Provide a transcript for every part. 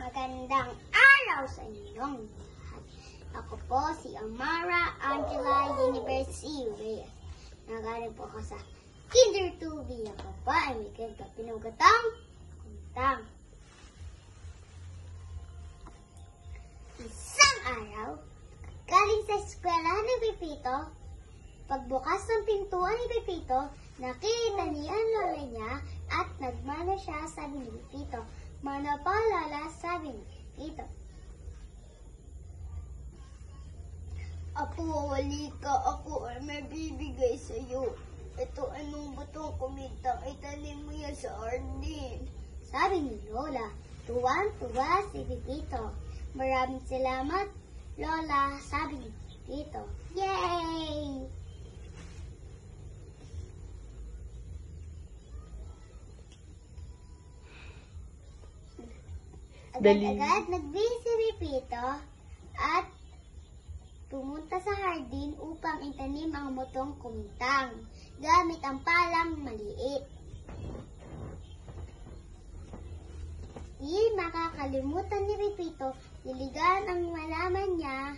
Magandang araw sa inyong lahat. Ako po si Amara Angela University Reyes. Nagaling po ako sa Kinder 2B. Ako po ay may pinugatang kuntang. Isang araw, galing sa eskwelahan ni Pepito, pagbukas ng pintuan ni Pepito, nakita niya ang lola niya at nagmana siya, sabi ni Pepito. Mana pa, Lola, sabi ni Pepito. Apo, halika, ako ay may bibigay sa'yo. Ito anong butong kumintang, itanim mo yan sa hardin. Sabi ni Lola. Tuwan-tuwa si Pepito. Maraming salamat, Lola, sabi ni Pepito. Yay! Agad-agad nagbihis si Pepito at pumunta sa hardin upang itanim ang butong kumintang gamit ang palang maliit. Di makakalimutan ni Pepito, diligan ang malaman niya.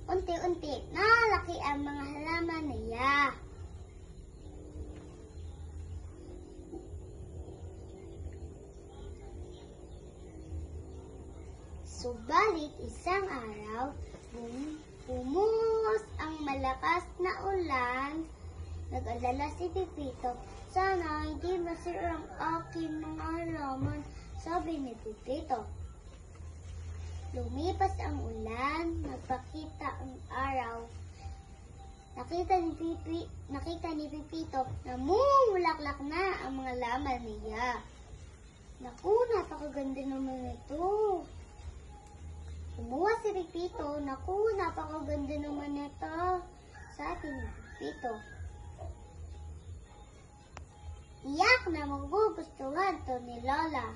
Unti-unti, nalaki ang mga halaman niya. Subalit isang araw, bumuhos ang malakas na ulan. Nag-alala si Pepito, sana hindi masira ang aking mga halaman, sabi ni Pepito. Lumipas ang ulan, nagpakita ang araw. Nakita ni Pepito na mumulaklak na ang mga laman niya. Naku, napakaganda naman ito. Kumuha si Pepito, naku, napakaganda naman ito, sabi ni Pepito. Iyak na magugustuhan to ni Lola,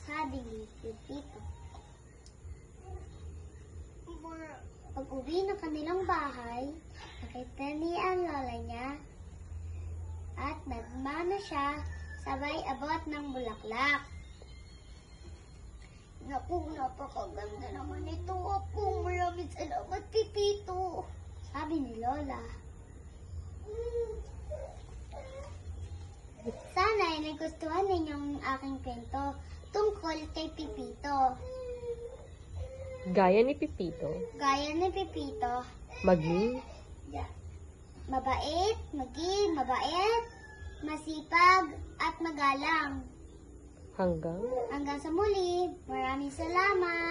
sabi ni Pepito. Pag-uwi ng kanilang bahay, nakita niya ang Lola niya at nagmana siya, sabay abot ng bulaklak. Naku, napakaganda naman ito. Apo, maraming salamat, Pepito, sabi ni Lola. Sana ay nagustuhan ninyong aking kwento tungkol kay Pepito. Gaya ni Pepito. Gaya ni Pepito. Maging mabait, masipag, at magalang. hanggang Hanggang sa muli, maraming salamat.